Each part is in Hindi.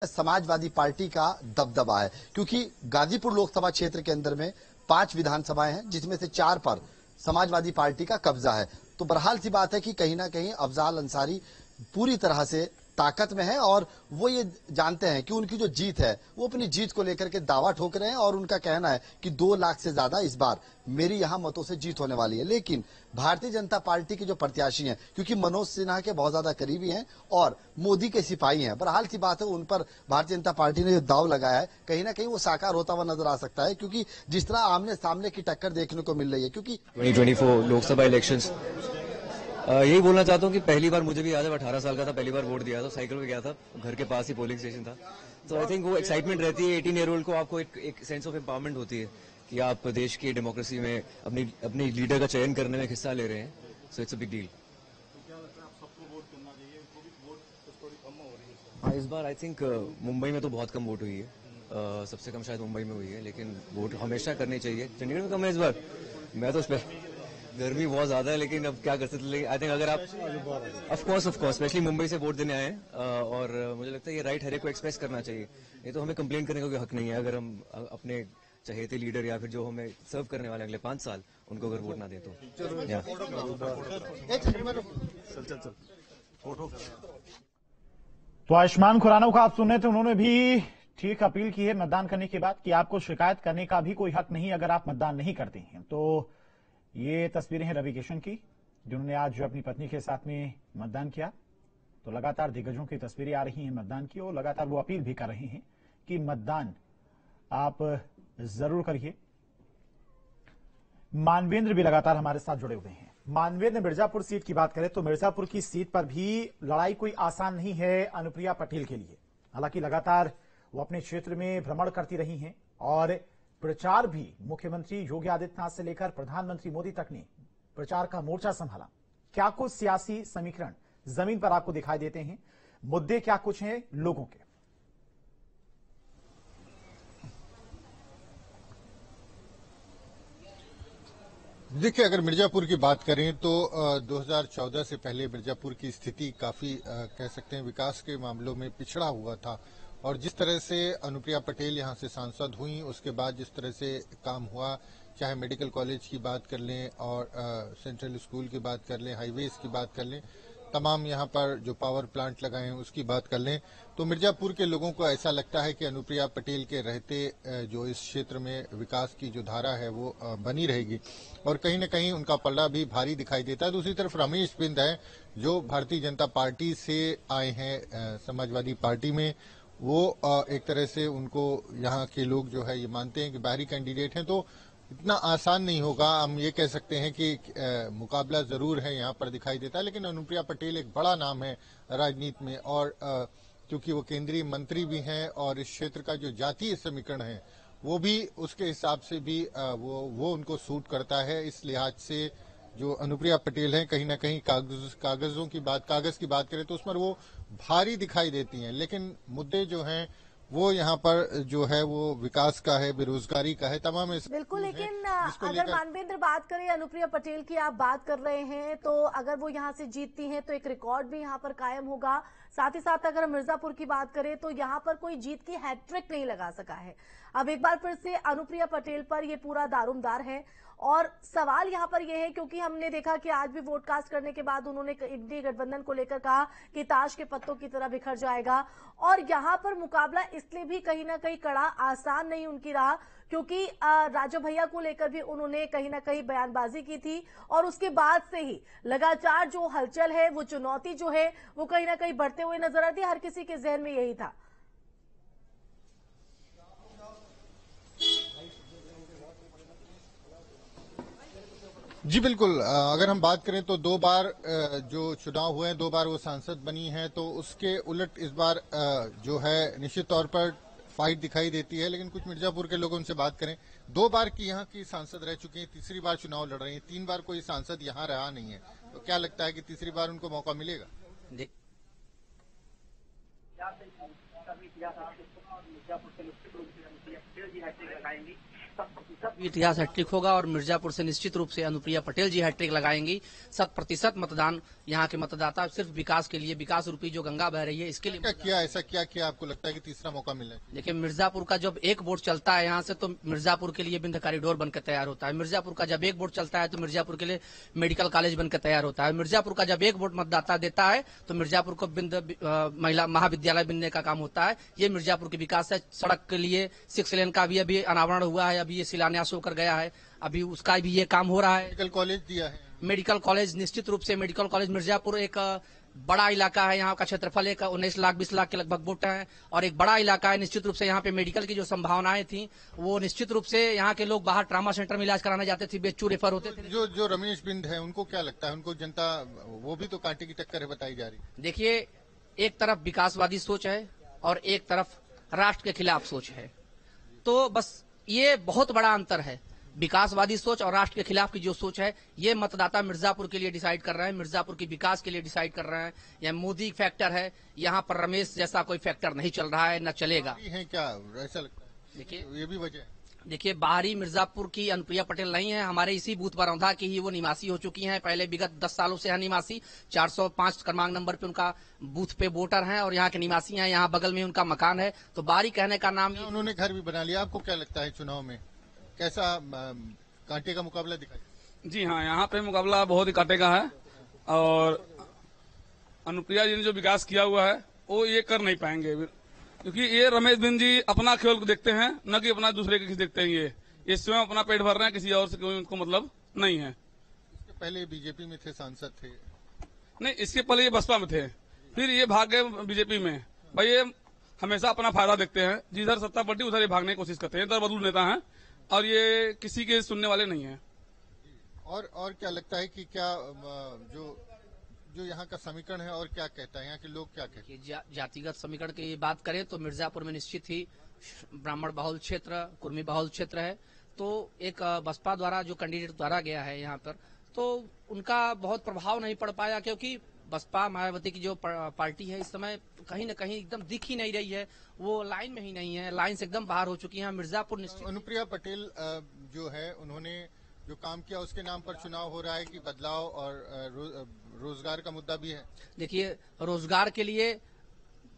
समाजवादी पार्टी का दबदबा है, क्योंकि गाजीपुर लोकसभा क्षेत्र के अंदर में 5 विधानसभाएं हैं, जिसमें से 4 पर समाजवादी पार्टी का कब्जा है। तो बहरहाल सी बात है कि कहीं ना कहीं अफजाल अंसारी पूरी तरह से ताकत में है और वो ये जानते हैं कि उनकी जो जीत है वो अपनी जीत को लेकर के दावा ठोक रहे हैं और उनका कहना है कि 2 लाख से ज्यादा इस बार मेरी यहां मतों से जीत होने वाली है। लेकिन भारतीय जनता पार्टी के जो प्रत्याशी हैं, क्योंकि मनोज सिन्हा के बहुत ज्यादा करीबी हैं और मोदी के सिपाही हैं, बहरहाल सी बात है उन पर भारतीय जनता पार्टी ने जो दाव लगाया है कहीं ना कहीं वो साकार होता हुआ नजर आ सकता है, क्योंकि जिस तरह आमने सामने की टक्कर देखने को मिल रही है। क्योंकि 2024 लोकसभा इलेक्शंस यही बोलना चाहता हूँ कि पहली बार मुझे भी याद है, 18 साल का था, पहली बार वोट दिया था, साइकिल पे गया था, घर के पास ही पोलिंग स्टेशन था। तो आई थिंक वो एक्साइटमेंट रहती है 18 ईयर ओल्ड को, आपको एक सेंस ऑफ एम्पावरमेंट होती है कि आप देश की डेमोक्रेसी में अपनी लीडर का चयन करने में हिस्सा ले रहे हैं। So it's a big deal. हाँ, इस बार आई थिंक मुंबई में तो बहुत कम वोट हुई है, सबसे कम शायद मुंबई में हुई है, लेकिन वोट हमेशा करनी चाहिए। चंडीगढ़ में कम है इस बार, मैं तो गर्मी बहुत ज्यादा है, लेकिन अब क्या कर सकते। आई थिंक अगर आप ऑफ कोर्स स्पेशली मुंबई से वोट देने आए हैं, और मुझे लगता है ये राइट हर एक को एक्सप्रेस करना चाहिए। ये तो हमें कंप्लेन करने का कोई हक नहीं है अगर हम अपने चहेते लीडर या फिर जो हमें सर्व करने वाले अगले 5 साल उनको अगर वोट ना दे तो। तो आयुष्मान खुराना को आप सुन रहे थे, उन्होंने भी ठीक अपील की है मतदान करने के बाद कि आपको शिकायत करने का भी कोई हक नहीं अगर आप मतदान नहीं करते हैं। तो ये तस्वीरें हैं रवि किशन की, जिन्होंने आज अपनी पत्नी के साथ में मतदान किया। तो लगातार दिग्गजों की तस्वीरें आ रही हैं मतदान की, और लगातार वो अपील भी कर रहे हैं कि मतदान आप जरूर करिए। मानवेंद्र भी लगातार हमारे साथ जुड़े हुए हैं। मानवेंद्र, मिर्जापुर सीट की बात करें तो मिर्जापुर की सीट पर भी लड़ाई कोई आसान नहीं है अनुप्रिया पटेल के लिए। हालांकि लगातार वो अपने क्षेत्र में भ्रमण करती रही हैं और प्रचार भी मुख्यमंत्री योगी आदित्यनाथ से लेकर प्रधानमंत्री मोदी तक ने प्रचार का मोर्चा संभाला। क्या कुछ सियासी समीकरण जमीन पर आपको दिखाई देते हैं, मुद्दे क्या कुछ हैं लोगों के? देखिए, अगर मिर्जापुर की बात करें तो 2014 से पहले मिर्जापुर की स्थिति काफी कह सकते हैं विकास के मामलों में पिछड़ा हुआ था, और जिस तरह से अनुप्रिया पटेल यहां से सांसद हुई उसके बाद जिस तरह से काम हुआ, चाहे मेडिकल कॉलेज की बात कर लें और सेंट्रल स्कूल की बात कर लें, हाईवेज की बात कर लें, तमाम यहां पर जो पावर प्लांट लगाए हैं उसकी बात कर लें, तो मिर्जापुर के लोगों को ऐसा लगता है कि अनुप्रिया पटेल के रहते जो इस क्षेत्र में विकास की जो धारा है वो बनी रहेगी, और कहीं न कहीं उनका पलड़ा भी भारी दिखाई देता है। दूसरी तरफ रमेश बिंद है जो भारतीय जनता पार्टी से आए हैं समाजवादी पार्टी में, वो एक तरह से उनको यहाँ के लोग जो है ये मानते हैं कि बाहरी कैंडिडेट हैं, तो इतना आसान नहीं होगा। हम ये कह सकते हैं कि मुकाबला जरूर है यहाँ पर दिखाई देता है, लेकिन अनुप्रिया पटेल एक बड़ा नाम है राजनीति में, और क्योंकि वो केंद्रीय मंत्री भी हैं और इस क्षेत्र का जो जातीय समीकरण है वो भी उसके हिसाब से भी वो उनको सूट करता है। इस लिहाज से जो अनुप्रिया पटेल हैं कहीं ना कहीं कागज की बात करें तो उसमें वो भारी दिखाई देती हैं, लेकिन मुद्दे जो हैं वो यहाँ पर जो है वो विकास का है, बेरोजगारी का है, तमाम बिल्कुल। लेकिन अगर मानवेंद्र बात करें अनुप्रिया पटेल की, आप बात कर रहे हैं, तो अगर वो यहाँ से जीतती हैं तो एक रिकॉर्ड भी यहाँ पर कायम होगा। साथ ही साथ अगर मिर्जापुर की बात करें तो यहाँ पर कोई जीत की हैट्रिक नहीं लगा सका है। अब एक बार फिर से अनुप्रिया पटेल पर ये पूरा दारोमदार है, और सवाल यहाँ पर यह है क्योंकि हमने देखा कि आज भी वोट कास्ट करने के बाद उन्होंने इंडी गठबंधन को लेकर कहा कि ताश के पत्तों की तरह बिखर जाएगा, और यहाँ पर मुकाबला इसलिए भी कहीं ना कहीं कड़ा आसान नहीं उनकी रहा क्योंकि राजू भैया को लेकर भी उन्होंने कहीं ना कहीं बयानबाजी की थी, और उसके बाद से ही लगातार जो हलचल है, वो चुनौती जो है वो कहीं ना कहीं बढ़ते हुए नजर आती है। हर किसी के जहन में यही था। जी बिल्कुल, अगर हम बात करें तो 2 बार जो चुनाव हुए हैं, 2 बार वो सांसद बनी हैं, तो उसके उलट इस बार जो है निश्चित तौर पर फाइट दिखाई देती है। लेकिन कुछ मिर्जापुर के लोगों से बात करें, 2 बार की यहाँ की सांसद रह चुकी हैं, तीसरी बार चुनाव लड़ रही हैं, 3 बार कोई सांसद यहाँ रहा नहीं है, तो क्या लगता है कि तीसरी बार उनको मौका मिलेगा? इतिहास हैट्रिक होगा और मिर्जापुर से निश्चित रूप से अनुप्रिया पटेल जी हैट्रिक लगाएंगी। 100% मतदान यहाँ के मतदाता सिर्फ विकास के लिए, विकास रूपी जो गंगा बह रही है इसके लिए ऐसा क्या किया आपको लगता है कि तीसरा मौका मिला है? देखिए, मिर्जापुर का जब एक वोट चलता है यहाँ से तो मिर्जापुर के लिए विंध्य कॉरिडोर बनकर तैयार होता है। मिर्जापुर का जब एक वोट चलता है तो मिर्जापुर के लिए मेडिकल कॉलेज बनकर तैयार होता है। मिर्जापुर का जब एक वोट मतदाता देता है तो मिर्जापुर को विंध्य महिला महाविद्यालय बनने का काम होता है। ये मिर्जापुर के विकास है। सड़क के लिए 6 लेन का भी अभी अनावरण हुआ है, अभी ये शिलान्यास होकर गया है, अभी उसका भी ये काम हो रहा है। मेडिकल कॉलेज दिया है। मेडिकल कॉलेज निश्चित रूप से, मेडिकल कॉलेज मिर्जापुर एक बड़ा इलाका है। यहाँ का क्षेत्रफल एक 19 लाख 20 लाख के लगभग वोट है और एक बड़ा इलाका है। निश्चित रूप से यहाँ पे मेडिकल की जो संभावनाएं थी वो निश्चित रूप से यहाँ के लोग बाहर ट्रामा सेंटर में इलाज कराने जाते थे, बेच्चू रेफर होते थे। जो रमेश बिंद है उनको क्या लगता है? उनको जनता वो भी तो कांटे की टक्कर है बताई जा रही। देखिए, एक तरफ विकासवादी सोच है और एक तरफ राष्ट्र के खिलाफ सोच है, तो बस ये बहुत बड़ा अंतर है। विकासवादी सोच और राष्ट्र के खिलाफ की जो सोच है ये मतदाता मिर्जापुर के लिए डिसाइड कर रहे हैं, मिर्जापुर के विकास के लिए डिसाइड कर रहे हैं। यह मोदी फैक्टर है, यहाँ पर रमेश जैसा कोई फैक्टर नहीं चल रहा है, न चलेगा। है क्या ऐसा लगता है? देखिए, ये भी वजह है। देखिए, बाहरी मिर्जापुर की अनुप्रिया पटेल नहीं है, हमारे इसी बूथ बरौधा की ही वो निवासी हो चुकी हैं। पहले विगत 10 सालों से है निवासी। 405 क्रमांक नंबर पे उनका बूथ पे वोटर हैं और यहाँ के निवासी हैं। यहाँ बगल में उनका मकान है, तो बाहरी कहने का नाम उन्होंने घर भी बना लिया। आपको क्या लगता है चुनाव में कैसा कांटे का मुकाबला दिखाई? जी हाँ, यहाँ पे मुकाबला बहुत ही कांटे का है और अनुप्रिया जी ने जो विकास किया हुआ है वो ये कर नहीं पाएंगे, क्योंकि ये रमेश बिंद जी अपना खेल को देखते हैं, न कि अपना दूसरे के देखते हैं। ये स्वयं अपना पेट भर रहे हैं, किसी और से कोई उनको मतलब नहीं है। इसके पहले बीजेपी में थे, सांसद थे। नहीं, इसके पहले ये बसपा में थे, फिर ये भाग गए बीजेपी में। भाई ये हमेशा अपना फायदा देखते हैं, जिधर सत्ता पलटी उधर ये भागने की कोशिश करते हैं। इधर बदलू नेता है और ये किसी के सुनने वाले नहीं है। और क्या लगता है कि क्या जो यहाँ का समीकरण है और क्या कहता है, यहाँ के लोग क्या कहते हैं? जातिगत समीकरण की बात करें तो मिर्जापुर में निश्चित ही ब्राह्मण बहुल क्षेत्र, कुर्मी बहुल क्षेत्र है। तो एक बसपा द्वारा जो कैंडिडेट द्वारा गया है यहाँ पर, तो उनका बहुत प्रभाव नहीं पड़ पाया, क्योंकि बसपा मायावती की जो पार्टी है इस समय कहीं न कहीं एकदम दिख ही नहीं रही है, वो लाइन में ही नहीं है, लाइन से एकदम बाहर हो चुकी है। मिर्जापुर निश्चित। अनुप्रिया पटेल जो है उन्होंने जो काम किया उसके नाम पर चुनाव हो रहा है कि बदलाव और रोजगार का मुद्दा भी है? देखिए, रोजगार के लिए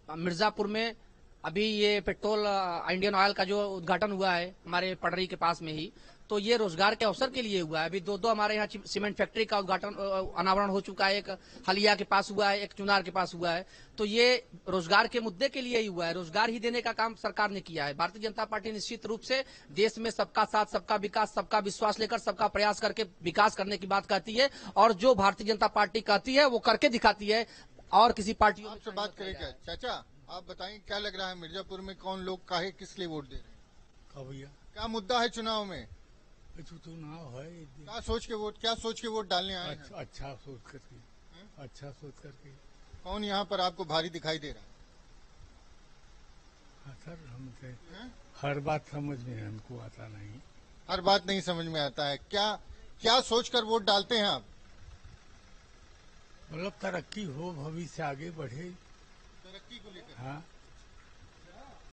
मिर्जापुर में अभी ये पेट्रोल इंडियन ऑयल का जो उद्घाटन हुआ है हमारे पडरी के पास में ही, तो ये रोजगार के अवसर के लिए हुआ है। अभी दो हमारे यहाँ सीमेंट फैक्ट्री का उद्घाटन अनावरण हो चुका है, एक हलिया के पास हुआ है, एक चुनार के पास हुआ है। तो ये रोजगार के मुद्दे के लिए ही हुआ है, रोजगार ही देने का काम सरकार ने किया है। भारतीय जनता पार्टी निश्चित रूप से देश में सबका साथ, सबका विकास, सबका विश्वास लेकर सबका प्रयास करके विकास करने की बात कहती है, और जो भारतीय जनता पार्टी कहती है वो करके दिखाती है। और किसी पार्टी आपसे बात करें क्या? चाचा, आप बताएं क्या लग रहा है मिर्जापुर में कौन लोग काहे किस लिए वोट दे रहे हैं? भैया क्या मुद्दा है चुनाव में? चुनाव है, क्या सोच के वोट डालने आए हैं? अच्छा सोच करके कौन यहाँ पर आपको भारी दिखाई दे रहा है? हाँ सर, हमसे हर बात समझ में हमको आता नहीं। हर बात नहीं समझ में आता है। क्या सोचकर वोट डालते हैं आप? मतलब तरक्की हो, भविष्य आगे बढ़े। तरक्की को लेकर? हाँ।